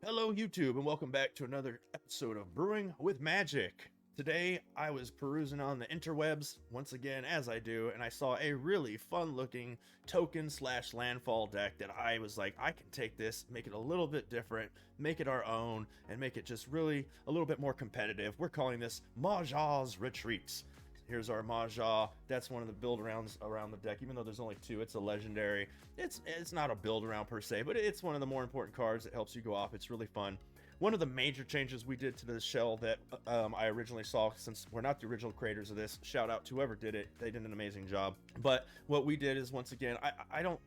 Hello YouTube and welcome back to another episode of Brewing with Magic. Today I was perusing on the interwebs once again as I do, and I saw a really fun looking token slash landfall deck that I was like, I can take this, make it a little bit different, make it our own, and make it just really a little bit more competitive. We're calling this Maja'S Retreats. Here's our Maj'a. That's one of the build arounds around the deck, even though there's only two. It's a legendary. It's not a build around per se, but it's one of the more important cards that helps you go off. It's really fun. One of the major changes we did to the shell that I originally saw, since we're not the original creators of this, shout out to whoever did it. They did an amazing job. But what we did is, once again, I don't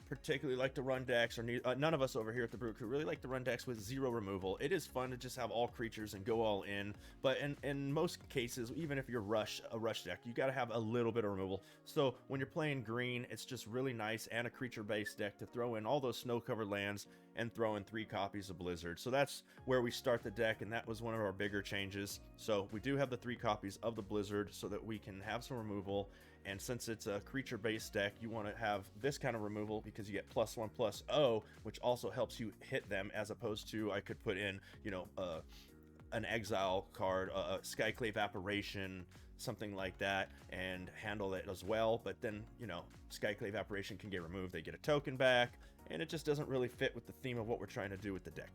particularly like to run decks, or none of us over here at the Brew Crew really like to run decks with zero removal. It is fun to just have all creatures and go all in, but in most cases, even if you're a rush deck, you got to have a little bit of removal. So when you're playing green, it's just really nice and a creature based deck to throw in all those snow covered lands and throw in 3 copies of Blizzard. So that's where we start the deck, and that was one of our bigger changes. So we do have the 3 copies of the Blizzard so that we can have some removal. And since it's a creature based deck, you want to have this kind of removal because you get +1/+0, which also helps you hit them, as opposed to I could put in, you know, an exile card, a Skyclave Apparition, something like that, and handle it as well. But then, you know, Skyclave Apparition can get removed, they get a token back, and it just doesn't really fit with the theme of what we're trying to do with the deck.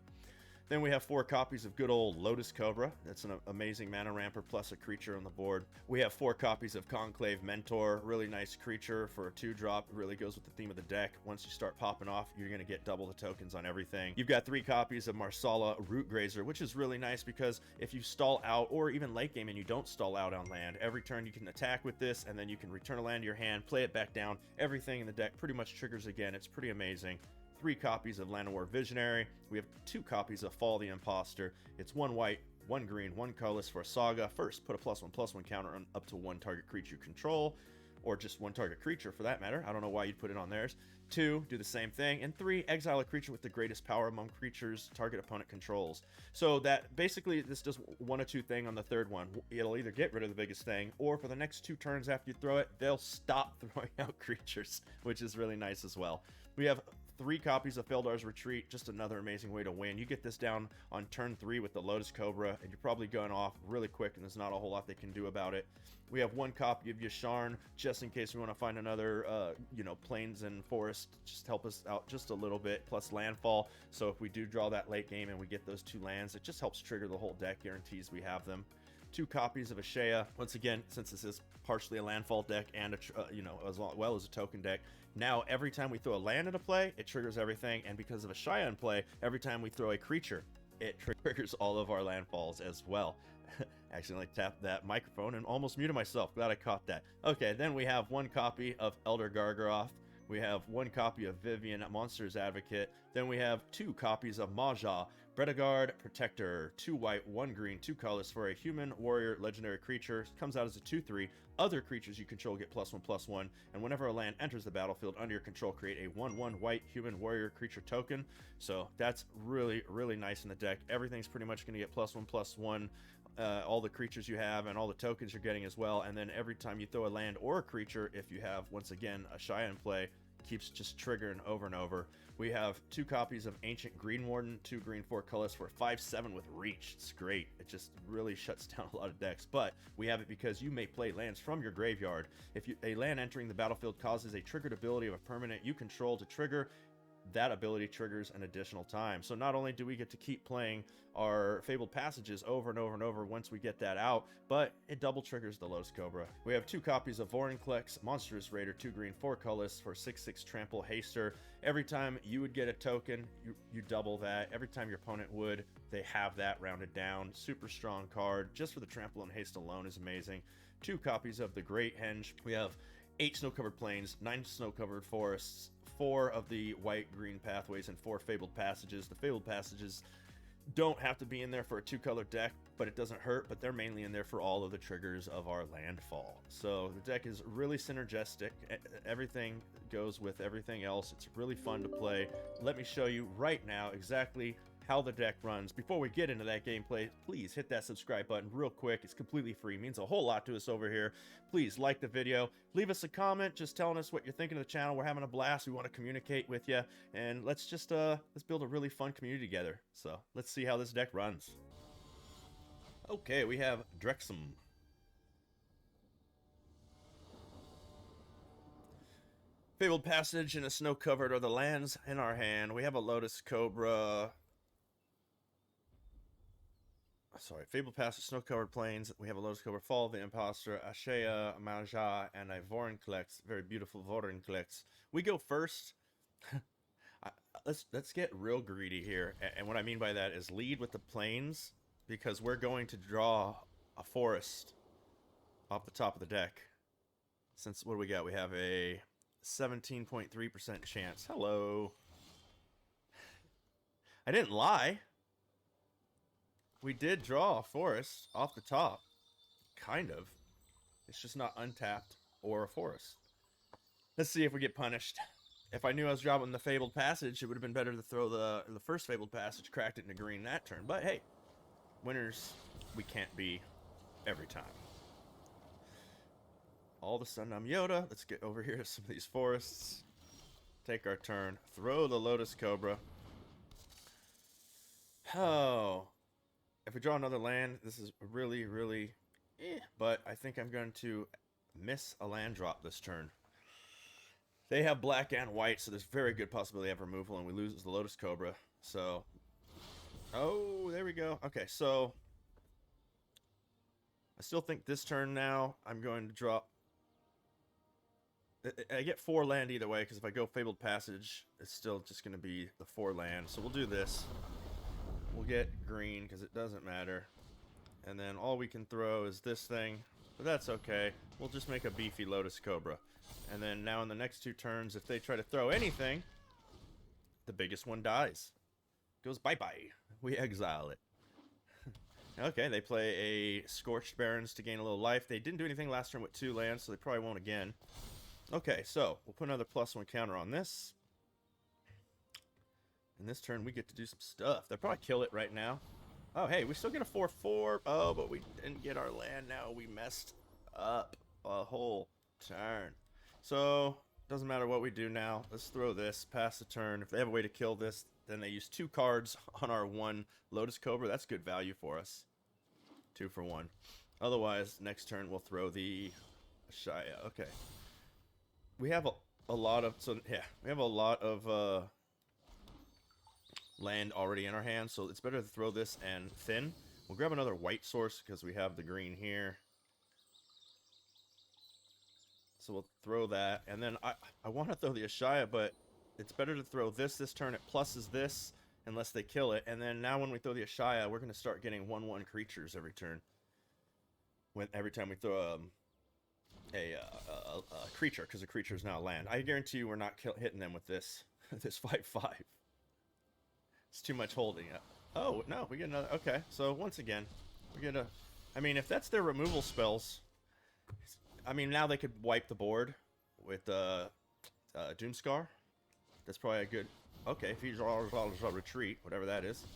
Then we have 4 copies of good old Lotus Cobra. That's an amazing mana ramper plus a creature on the board. We have 4 copies of Conclave Mentor. Really nice creature for a 2-drop. Really goes with the theme of the deck. Once you start popping off, you're going to get double the tokens on everything. You've got 3 copies of Marsala Rootgrazer, which is really nice because if you stall out, or even late game and you don't stall out on land, every turn you can attack with this, and then you can return a land to your hand, play it back down. Everything in the deck pretty much triggers again. It's pretty amazing. 3 copies of Llanowar Visionary. We have 2 copies of Fall the Imposter. It's 1 white, 1 green, 1 colorless for a saga. First, put a +1/+1 counter on up to 1 target creature you control, or just 1 target creature for that matter. I don't know why you'd put it on theirs. 2, do the same thing. And 3, exile a creature with the greatest power among creatures target opponent controls. So that basically this does 1 of 2 thing on the 3rd one. It'll either get rid of the biggest thing, or for the next 2 turns after you throw it, they'll stop throwing out creatures, which is really nice as well. We have 3 copies of Feldar's Retreat, just another amazing way to win. You get this down on turn 3 with the Lotus Cobra, and you're probably going off really quick, and there's not a whole lot they can do about it. We have 1 copy of Yasharn, just in case we want to find another, you know, plains and forest, just help us out just a little bit, plus landfall. So if we do draw that late game and we get those 2 lands, it just helps trigger the whole deck, guarantees we have them. 2 copies of Ashea. Once again, since this is partially a landfall deck and you know, as well as a token deck, now every time we throw a land into play, it triggers everything. And because of Ashea in play, every time we throw a creature, it triggers all of our landfalls as well. Accidentally tapped that microphone and almost muted myself. Glad I caught that. Okay, then we have 1 copy of Elder Gargaroth. We have 1 copy of Vivian, Monsters Advocate. Then we have 2 copies of Maj'a, Bredegard Protector, 2 white, 1 green, 2 colors for a human warrior legendary creature. Comes out as a 2/3. Other creatures you control get +1/+1, and whenever a land enters the battlefield under your control, create a 1/1 white human warrior creature token. So that's really, really nice in the deck. Everything's pretty much going to get +1/+1. All the creatures you have and all the tokens you're getting as well. And then every time you throw a land or a creature, if you have, once again, a Shia in play, keeps just triggering over and over. We have 2 copies of Ancient Green Warden, 2 green, 4 colors for 5/7 with reach. It's great. It just really shuts down a lot of decks, but we have it because you may play lands from your graveyard. If a land entering the battlefield causes a triggered ability of a permanent you control to trigger, that ability triggers an additional time. So not only do we get to keep playing our Fabled Passages over and over and over once we get that out, but it double triggers the Lotus Cobra. We have 2 copies of Vorinclex, Monstrous Raider, 2 green, 4 colorless for 6/6 Trample Haster. Every time you would get a token, you double that. Every time your opponent would, they have that rounded down. Super strong card. Just for the Trample and Haste alone is amazing. 2 copies of the Great Henge. We have 8 snow-covered plains, 9 snow-covered forests, 4 of the white-green pathways, and 4 Fabled Passages. The Fabled Passages don't have to be in there for a 2-color deck, but it doesn't hurt, but they're mainly in there for all of the triggers of our landfall. So the deck is really synergistic. Everything goes with everything else. It's really fun to play. Let me show you right now exactly how the deck runs. Before we get into that gameplay, please hit that subscribe button real quick. It's completely free. It means a whole lot to us over here. Please like the video. Leave us a comment just telling us what you're thinking of the channel. We're having a blast. We want to communicate with you. And let's just let's build a really fun community together. So let's see how this deck runs. Okay, we have Drexum. Fabled Passage and a Snow Covered are the lands in our hand. We have a Lotus Cobra. Sorry, Fabled Passage, Snow Covered Plains. We have a Lotus Cobra, Fall of the Imposter, Ashea, Maja'S, and a Vorinclex. Very beautiful Vorinclex. We go first. Let's get real greedy here. And what I mean by that is lead with the plains, because we're going to draw a forest off the top of the deck. Since, what do we got? We have a 17.3% chance. Hello. I didn't lie. We did draw a forest off the top. Kind of. It's just not untapped or a forest. Let's see if we get punished. If I knew I was dropping the Fabled Passage, it would have been better to throw the first Fabled Passage, cracked it into green that turn. But hey, winners we can't be every time. All the Sundom Yoda. Let's get over here to some of these forests. Take our turn. Throw the Lotus Cobra. Oh. If we draw another land, this is really, really but I think I'm going to miss a land drop this turn. They have black and white, so there's very good possibility of removal, and we lose the Lotus Cobra. So, oh, there we go. Okay, so I still think this turn now I'm going to drop. I get 4 land either way, because if I go Fabled Passage, it's still just going to be the 4 land. So we'll do this. We'll get green, because it doesn't matter. And then all we can throw is this thing, but that's okay. We'll just make a beefy Lotus Cobra. And then now in the next 2 turns, if they try to throw anything, the biggest one dies. Goes bye-bye. We exile it. Okay, they play a Scorched Barrens to gain a little life. They didn't do anything last turn with 2 lands, so they probably won't again. Okay, so we'll put another +1 counter on this. And this turn we get to do some stuff. They'll probably kill it right now. Oh, hey, we still get a 4/4. Oh, but we didn't get our land now. We messed up a whole turn. So, doesn't matter what we do now. Let's throw this, pass the turn. If they have a way to kill this, then they use 2 cards on our 1 Lotus Cobra. That's good value for us. 2 for 1. Otherwise, next turn we'll throw the Shaya. Okay. We have a lot of, so yeah, we have a lot of land already in our hands, so it's better to throw this and thin. We'll grab another white source because we have the green here. So we'll throw that, and then I want to throw the Ashaya, but it's better to throw this turn. It pluses this unless they kill it, and then now when we throw the Ashaya, we're going to start getting 1/1 creatures every turn. Every time we throw a creature, because a creature is now land. I guarantee you we're not hitting them with this this 5/5. It's too much holding it. Oh, no, we get another. Okay, so once again, we get a. I mean, if that's their removal spells, I mean, now they could wipe the board with Doomscar. That's probably a good. Okay, if he draws a retreat, whatever that is.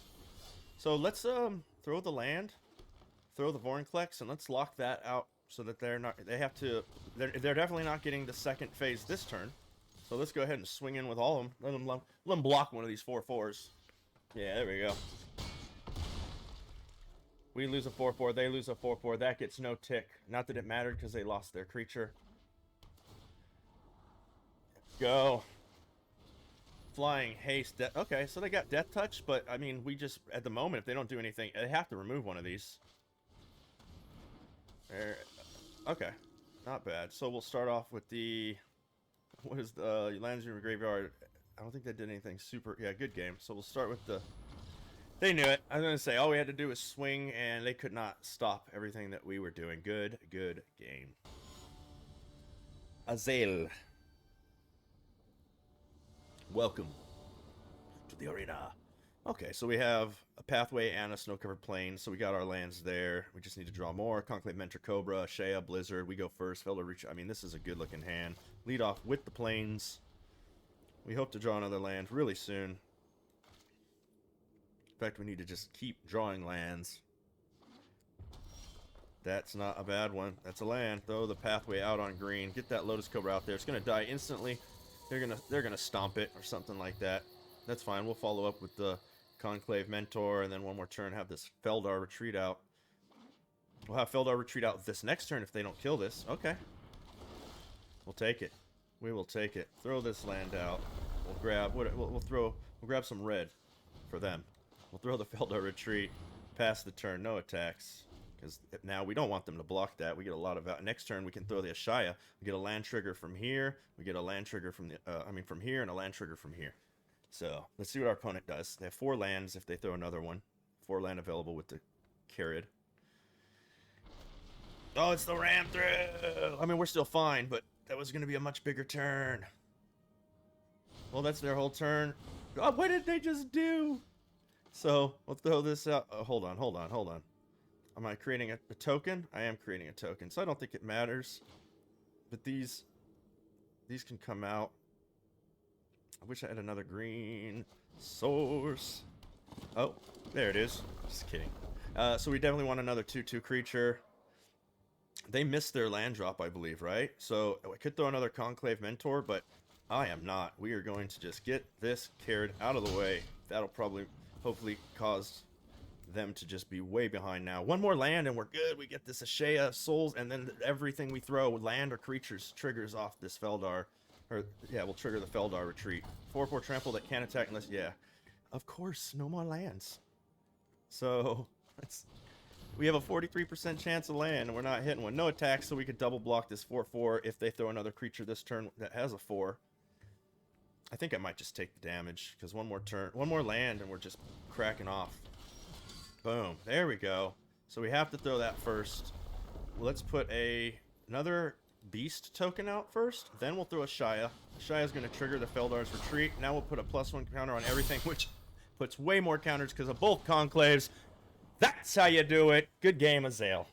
So let's throw the land, throw the Vorinclex, and let's lock that out so that they're not. They have to. They're definitely not getting the second phase this turn. So let's go ahead and swing in with all of them. Let them block one of these 4/4s. Yeah, there we go. We lose a 4/4, they lose a 4/4. That gets no tick. Not that it mattered because they lost their creature. Go. Flying haste. Okay, so they got death touch, but I mean, we just at the moment, if they don't do anything, they have to remove one of these. There. Okay, not bad. So we'll start off with the. What is the lands in your graveyard? I don't think they did anything super. Yeah, good game. So we'll start with the. They knew it. I was going to say, all we had to do was swing, and they could not stop everything that we were doing. Good game. Azael. Welcome to the arena. Okay, so we have a pathway and a snow-covered plain, so we got our lands there. We just need to draw more. Conclave Mentor Cobra, Shea, Blizzard. We go first. Fellow Reach. I mean, this is a good-looking hand. Lead off with the plains. We hope to draw another land really soon. In fact, we need to just keep drawing lands. That's not a bad one. That's a land. Throw the pathway out on green. Get that Lotus Cobra out there. It's gonna die instantly. They're gonna stomp it or something like that. That's fine. We'll follow up with the Conclave Mentor, and then one more turn have this Feldar retreat out. We'll have Feldar retreat out this next turn if they don't kill this. Okay. We'll take it. We will take it. Throw this land out. We'll grab we'll grab some red for them. We'll throw the Feldar retreat. Pass the turn. No attacks. Because now we don't want them to block that. We get a lot of... Next turn, we can throw the Ashaya. We get a land trigger from here. We get a land trigger from the... from here, and a land trigger from here. So, let's see what our opponent does. They have 4 lands if they throw another one. 4 land available with the Carid. Oh, it's the ram through! I mean, we're still fine, but that was going to be a much bigger turn. Well, that's their whole turn. Oh, what did they just do? So, we'll throw this out. Oh, hold on. Am I creating a token? I am creating a token, so I don't think it matters. But these can come out. I wish I had another green source. Oh, there it is. Just kidding. So we definitely want another 2/2 creature. They missed their land drop, I believe, right? So I could throw another Conclave Mentor, but I am not. We are going to just get this Carid out of the way. That'll probably, hopefully, cause them to just be way behind now. One more land and we're good. We get this Ashaya, Souls, and then everything we throw, land or creatures, triggers off this Feldar. Or, yeah, we'll trigger the Feldar retreat. 4/4 trample that can't attack unless, yeah. Of course, no more lands. So, we have a 43% chance of land, and we're not hitting one. No attacks, so we could double block this 4/4 if they throw another creature this turn that has a 4. I think I might just take the damage, because one more land, and we're just cracking off. Boom. There we go. So we have to throw that first. Let's put another beast token out first. Then we'll throw a Shaya. Shaya's going to trigger the Feldar's retreat. Now we'll put a +1 counter on everything, which puts way more counters because of both conclaves. That's how you do it. Good game, Azael.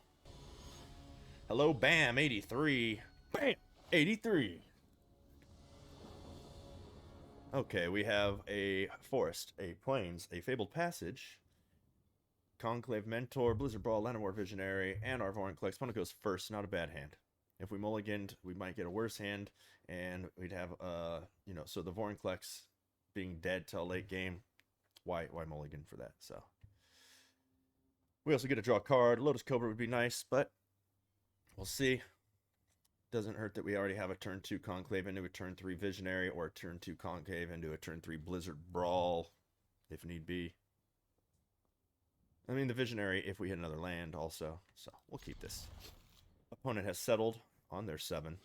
Hello, Bam, 83. Bam, 83. Okay, we have a forest, a plains, a fabled passage, Conclave Mentor, Blizzard Brawl, Llanowar Visionary, and our Vorinclex. Opponent goes first. Not a bad hand. If we mulliganed, we might get a worse hand, and we'd have, so the Vorinclex being dead till late game, why mulligan for that? So we also get to draw a card. Lotus Cobra would be nice, but we'll see. Doesn't hurt that we already have a turn 2 Conclave into a turn 3 Visionary, or a turn 2 Conclave into a turn 3 Blizzard Brawl, if need be. I mean, the Visionary, if we hit another land also. So, we'll keep this. Opponent has settled on their 7.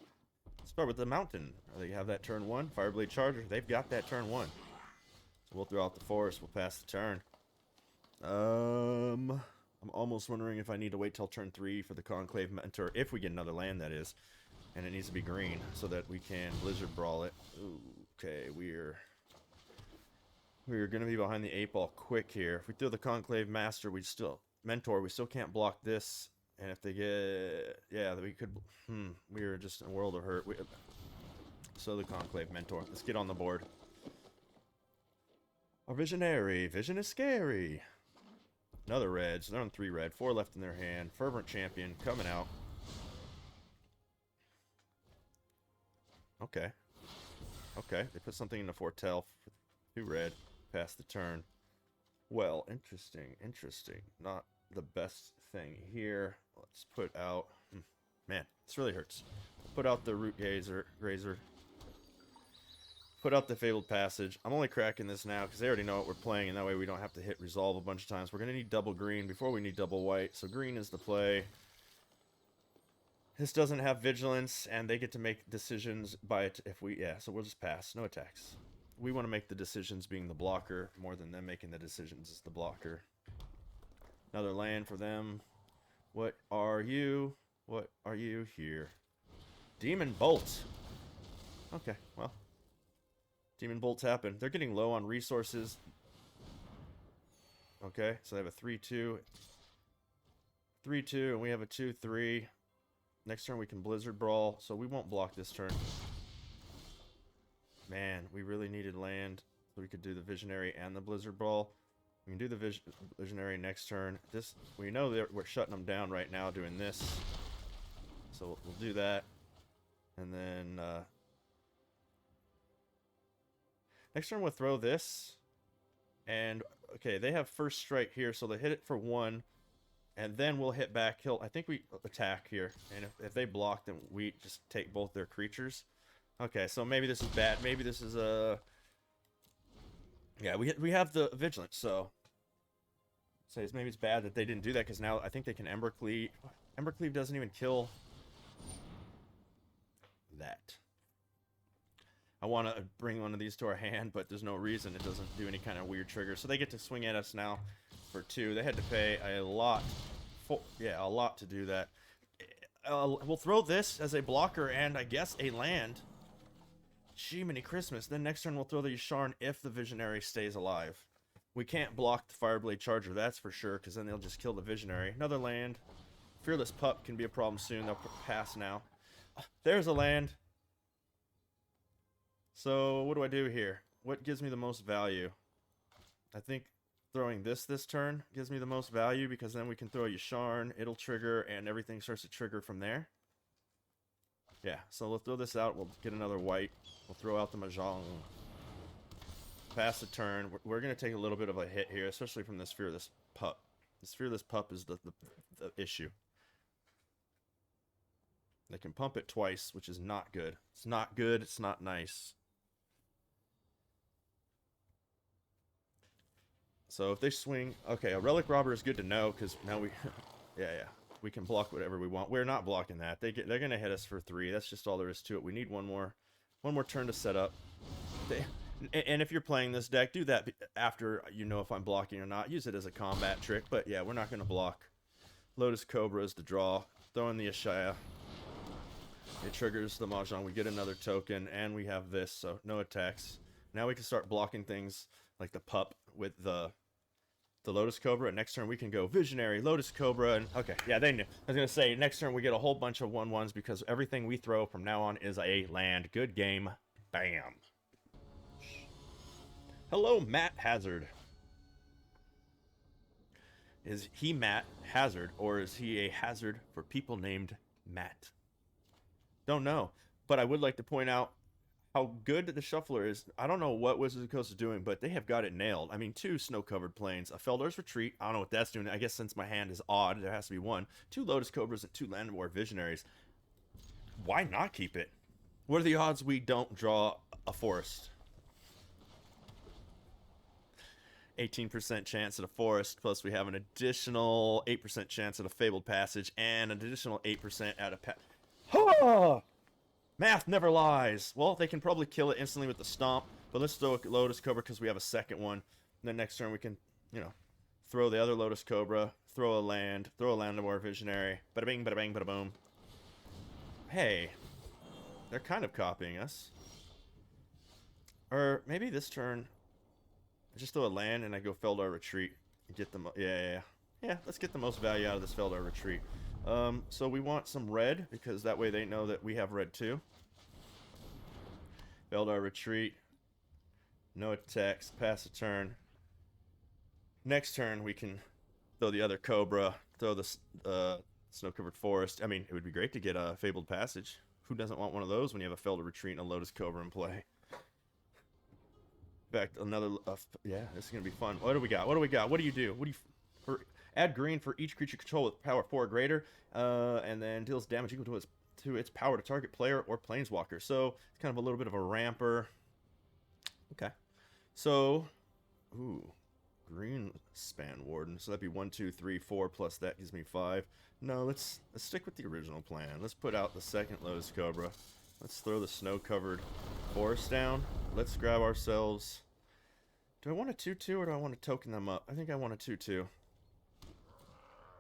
Let's start with the Mountain. They have that turn 1. Fireblade Charger, they've got that turn 1. So, we'll throw out the Forest. We'll pass the turn. I'm almost wondering if I need to wait till turn 3 for the Conclave Mentor, if we get another land, that is. And it needs to be green, so that we can Blizzard Brawl it. Ooh, okay, we're going to be behind the 8 ball quick here. If we throw the Conclave Master, we still can't block this. And if they get... Yeah, we could... we are just in a world of hurt. So the Conclave Mentor. Let's get on the board. Our Visionary. Vision is scary. Another red. So they're on 3 red. 4 left in their hand. Fervent Champion coming out. Okay. Okay. They put something in the Foretell. 2 red. Pass the turn. Well, interesting. Interesting. Not the best thing here. Let's put out... Man, this really hurts. Put out the Root Grazer. Put out the Fabled Passage. I'm only cracking this now because they already know what we're playing, and that way we don't have to hit Resolve a bunch of times. We're going to need double green before we need double white, so green is the play. This doesn't have Vigilance, and they get to make decisions by it if we... Yeah, so we'll just pass. No attacks. We want to make the decisions being the blocker more than them making the decisions as the blocker. Another land for them. What are you? What are you here? Demon Bolt. Okay, well. Demon Bolts happen. They're getting low on resources. Okay, so they have a 3/2. 3/2, and we have a 2/3. Next turn we can Blizzard Brawl, so we won't block this turn. Man, we really needed land so we could do the Visionary and the Blizzard Brawl. We can do the Visionary next turn. This, we know that we're shutting them down right now doing this. So we'll do that. And then next turn we'll throw this. And okay, they have first strike here, so they hit it for 1. And then we'll hit back. I think we attack here. And if they block, then we just take both their creatures. Okay, so maybe this is bad. Maybe this is a... Yeah, we have the Vigilance, so... maybe it's bad that they didn't do that, because now I think they can Ember Cleave. Ember Cleave doesn't even kill that. I want to bring one of these to our hand, but there's no reason. It doesn't do any kind of weird trigger. So they get to swing at us now for 2. They had to pay a lot. A lot to do that. We'll throw this as a blocker and, I guess, a land. Jiminy Christmas. Then next turn we'll throw the Yasharn if the Visionary stays alive. We can't block the Fireblade Charger, that's for sure, because then they'll just kill the Visionary. Another land. Fearless Pup can be a problem soon. They'll pass now. There's a land. So what do I do here? What gives me the most value? I think throwing this turn gives me the most value, because then we can throw a Yasharn, it'll trigger, and everything starts to trigger from there. Yeah, so we'll throw this out. We'll get another white. We'll throw out the Maja'S. Pass the turn. We're going to take a little bit of a hit here, especially from this Fearless Pup. This Fearless Pup is the issue. They can pump it twice, which is not good. It's not good. It's not nice. So if they swing... Okay, a Relic Robber is good to know, because now we... yeah. We can block whatever we want. We're not blocking that. They're going to hit us for 3. That's just all there is to it. We need one more turn to set up. And if you're playing this deck, do that after you know if I'm blocking or not. Use it as a combat trick. But yeah, we're not going to block. Lotus Cobra is the draw. Throw in the Ashaya. It triggers the Mahjong. We get another token. And we have this, so no attacks. Now we can start blocking things like the Pup with the Lotus Cobra. And next turn we can go Visionary, Lotus Cobra, and okay, yeah, they knew. I was gonna say next turn we get a whole bunch of 1/1s, because everything we throw from now on is a land. Good game. Bam. Hello, Matt Hazard. Is he Matt Hazard, or is he a hazard for people named Matt? Don't know, but I would like to point out how good the Shuffler is. I don't know what Wizards of the Coast is doing, but they have got it nailed. I mean, 2 snow-covered plains, a Feldar's Retreat. I don't know what that's doing. I guess since my hand is odd, there has to be 1. 2 Lotus Cobras and 2 Landwar Visionaries. Why not keep it? What are the odds we don't draw a forest? 18% chance at a forest, plus we have an additional 8% chance at a Fabled Passage, and an additional 8% at a Math never lies. Well, they can probably kill it instantly with the Stomp, but let's throw a Lotus Cobra because we have a second one. And then next turn we can, throw the other Lotus Cobra, throw a Landwar Visionary. Bada bing, bada bang, bada boom. Hey, they're kind of copying us. Or maybe this turn, I just throw a land and I go Feldar Retreat and get them. Yeah, let's get the most value out of this Feldar Retreat. So we want some red, because that way they know that we have red too. Feldar Retreat. No attacks. Pass a turn. Next turn we can throw the other Cobra. Throw the Snow-Covered Forest. I mean, it would be great to get a Fabled Passage. Who doesn't want one of those when you have a Feldar Retreat and a Lotus Cobra in play? In fact, another... yeah, this is going to be fun. What do we got? What do you do? Add green for each creature control with power 4 or greater, and then deals damage equal to its power to target player or planeswalker. So it's kind of a little bit of a ramper. Okay. So, green Span Warden. So that'd be 1, 2, 3, 4 plus that gives me 5. No, let's stick with the original plan. Let's put out the second Lotus Cobra. Let's throw the snow-covered forest down. Let's grab ourselves. Do I want a 2/2 or do I want to token them up? I think I want a 2/2.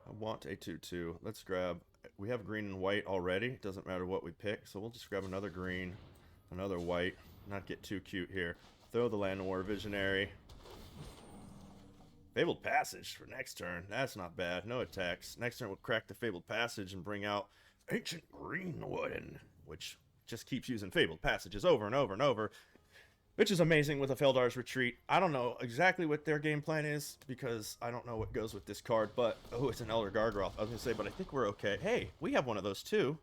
I want a 2/2. Let's grab... We have green and white already. It doesn't matter what we pick. So we'll just grab another green, another white. Not get too cute here. Throw the Landwar Visionary. Fabled Passage for next turn. That's not bad. No attacks. Next turn we'll crack the Fabled Passage and bring out Ancient Greenwood, which just keeps using Fabled Passages over and over and over. which is amazing with a Feldar's Retreat. I don't know exactly what their game plan is because I don't know what goes with this card, but oh, it's an Elder Gargoyle. I was gonna say, but I think we're okay. Hey, we have one of those too.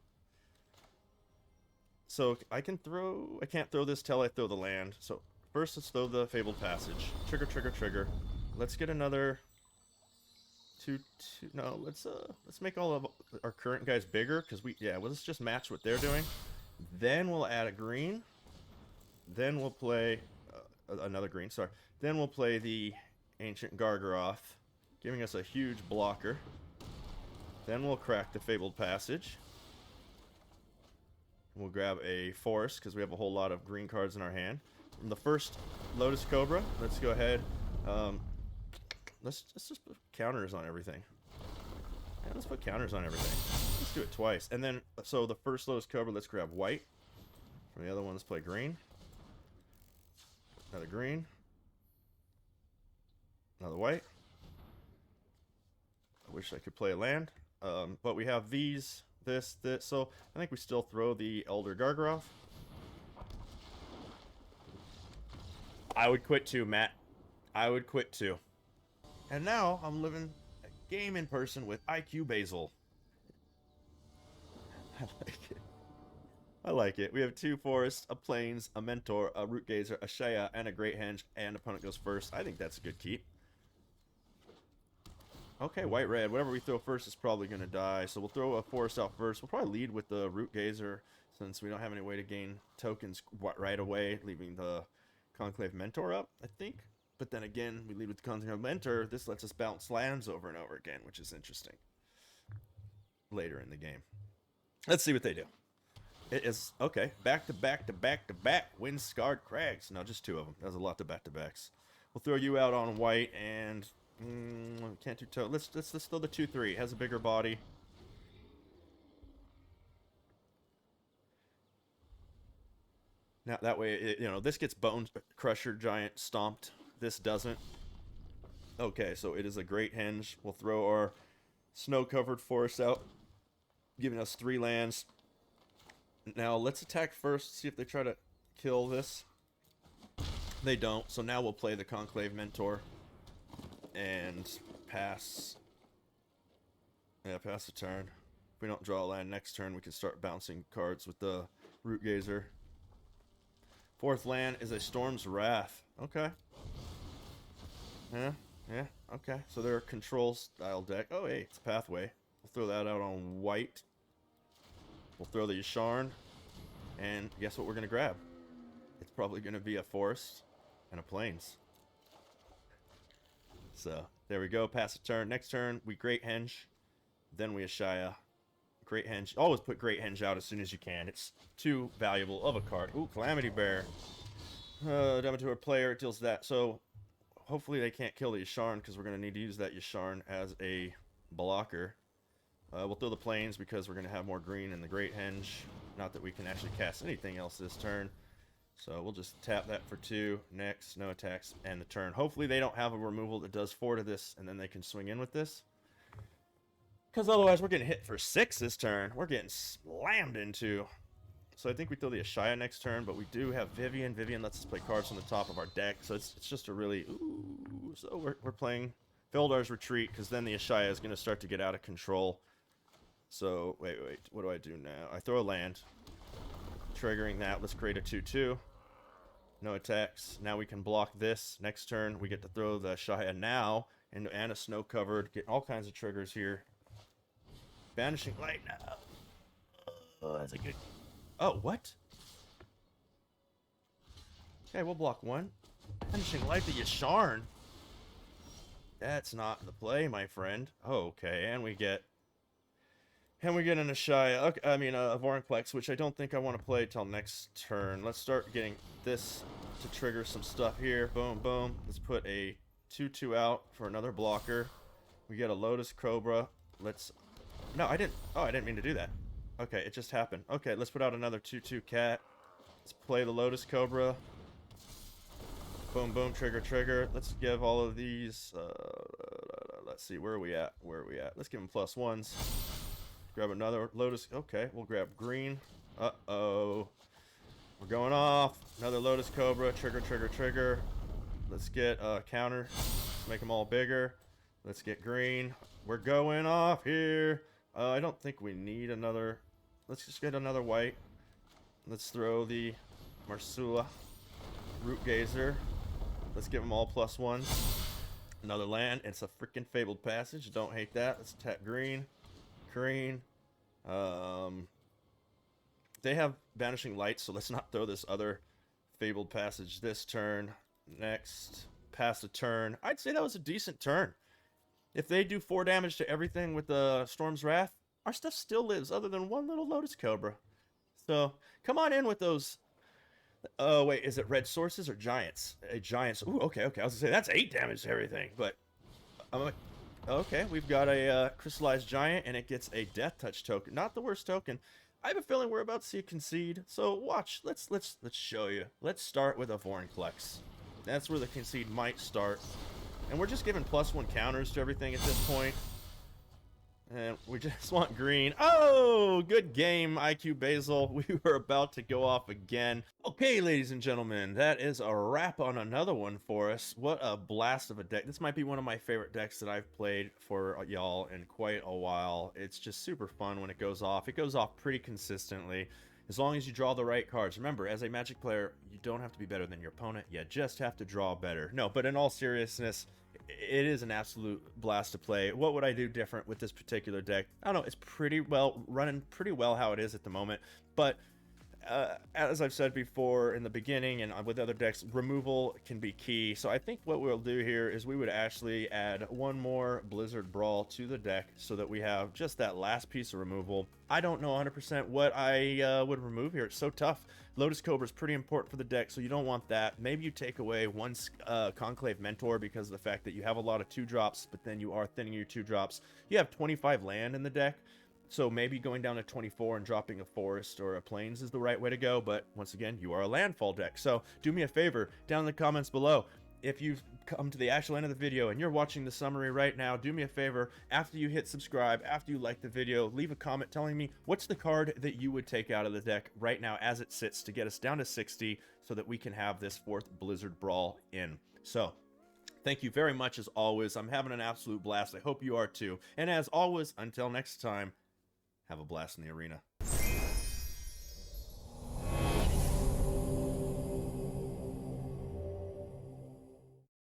So I can't throw this till I throw the land. So first let's throw the Fabled Passage. Trigger, trigger, trigger. Let's get another no, let's make all of our current guys bigger, because let's just match what they're doing. Then we'll add a green. Then we'll play another green, sorry. Then we'll play the Ancient Gargaroth, giving us a huge blocker. Then we'll crack the Fabled Passage. We'll grab a Forest, because we have a whole lot of green cards in our hand. From the first Lotus Cobra, let's go ahead. Let's just put counters on everything. Yeah, let's put counters on everything. Let's do it twice. And then, so the first Lotus Cobra, let's grab white. From the other one, let's play green. Another green. Another white. I wish I could play a land. But we have these, this. So I think we still throw the Elder Gargaroth. I would quit too, Matt. I would quit too. And now I'm living a game in person with IQ Basil. I like it. I like it. We have 2 forests, a plains, a mentor, a root gazer, a Shaya, and a great henge, and opponent goes first. I think that's a good keep. Okay, white red. Whatever we throw first is probably going to die. So we'll throw a forest out first. We'll probably lead with the root gazer since we don't have any way to gain tokens right away, leaving the Conclave Mentor up, I think. But then again, we lead with the Conclave Mentor. This lets us bounce lands over and over again, which is interesting. Later in the game. Let's see what they do. It is, okay, back to back to back to back. Wind Scarred Crags. No, just 2 of them. That was a lot of back-to-backs. We'll throw you out on white and... can't do toe. Let's throw the 2/3. It has a bigger body. Now that way, this gets Bone Crusher Giant stomped. This doesn't. Okay, so it is a great henge. We'll throw our snow-covered forest out, giving us 3 lands. Now let's attack first. See if they try to kill this. They don't. So now we'll play the Conclave Mentor. And pass. Yeah, pass the turn. If we don't draw a land next turn, we can start bouncing cards with the Root Gazer. 4th land is a Storm's Wrath. Okay. Yeah, okay. So they're a control style deck. Oh, hey, it's Pathway. We'll throw that out on white. We'll throw the Yasharn. And guess what we're going to grab? It's probably going to be a Forest and a Plains. So, there we go. Pass a turn. Next turn, we Great Henge. Then we Ashaya. Great Henge. Always put Great Henge out as soon as you can. It's too valuable of a card. Ooh, Calamity Bear. Damage to a player. It deals that. So, hopefully they can't kill the Yasharn, because we're going to need to use that Yasharn as a blocker. We'll throw the Plains because we're going to have more green in the Great Henge. Not that we can actually cast anything else this turn. So we'll just tap that for 2. Next, no attacks, and the turn. Hopefully they don't have a removal that does 4 to this, and then they can swing in with this. Because otherwise we're getting hit for 6 this turn. We're getting slammed into. So I think we throw the Ashaya next turn, but we do have Vivian. Vivian lets us play cards on the top of our deck, so it's just a really... Ooh, so we're playing Feldar's Retreat, because then the Ashaya is going to start to get out of control. So, wait, what do I do now? I throw a land. Triggering that, let's create a 2/2. No attacks. Now we can block this. Next turn, we get to throw the Shaya now, and a snow-covered. Get all kinds of triggers here. Banishing Light now. Oh, that's a good... Oh, what? Okay, we'll block 1. Banishing Light the Yasharn. That's not the play, my friend. Oh, okay, and we get... And we get an Ashaya, okay, I mean a Vorinclex, which I don't think I want to play till next turn. Let's start getting this to trigger some stuff here. Boom, boom. Let's put a 2/2 out for another blocker. We get a Lotus Cobra. Let's... No, I didn't... Oh, I didn't mean to do that. Okay, it just happened. Okay, let's put out another 2/2 cat. Let's play the Lotus Cobra. Boom, boom, trigger, trigger. Let's give all of these... let's see, where are we at? Let's give them +1s. Grab another Lotus. Okay, we'll grab green. Uh-oh. We're going off. Another Lotus Cobra. Trigger, trigger, trigger. Let's get a counter. Let's make them all bigger. Let's get green. We're going off here. I don't think we need another. Let's just get another white. Let's throw the Marsula Root Gazer. Let's give them all +1s. Another land. It's a freaking Fabled Passage. Don't hate that. Let's tap green. Green. They have Vanishing Light, so let's not throw this other Fabled Passage this turn. Next. Pass a turn. I'd say that was a decent turn. If they do 4 damage to everything with the Storm's Wrath, our stuff still lives, other than one little Lotus Cobra. So, come on in with those. Oh, wait, is it red sources or giants? Giants. Ooh, okay. I was gonna say, that's 8 damage to everything, but I'm like, okay, we've got a crystallized giant, and it gets a Death Touch token. Not the worst token. I have a feeling we're about to see a concede, so watch. Let's show you. Let's start with a Vorinclex. That's where the concede might start. And we're just giving +1 counters to everything at this point. And we just want green. Oh, good game, IQ Basil. We were about to go off again. Okay, ladies and gentlemen, that is a wrap on another one for us. What a blast of a deck. This might be one of my favorite decks that I've played for y'all in quite a while. It's just super fun when it goes off. It goes off pretty consistently, as long as you draw the right cards. Remember, as a Magic player, you don't have to be better than your opponent. You just have to draw better. No, but in all seriousness, it is an absolute blast to play. What would I do different with this particular deck? I don't know. It's pretty well running pretty well how it is at the moment. But as I've said before in the beginning and with other decks, removal can be key. So I think what we'll do here is we would actually add one more Blizzard Brawl to the deck so that we have just that last piece of removal. I don't know 100% what I would remove here. It's so tough. Lotus Cobra is pretty important for the deck, so you don't want that. Maybe you take away one Conclave Mentor because of the fact that you have a lot of 2-drops, but then you are thinning your 2-drops. You have 25 land in the deck, so maybe going down to 24 and dropping a Forest or a Plains is the right way to go, but once again, you are a landfall deck. So do me a favor, down in the comments below, if you've come to the actual end of the video and you're watching the summary right now, do me a favor, after you hit subscribe, after you like the video, leave a comment telling me what's the card that you would take out of the deck right now as it sits to get us down to 60 so that we can have this 4th Blizzard Brawl in. So, thank you very much as always. I'm having an absolute blast. I hope you are too. And as always, until next time, have a blast in the arena.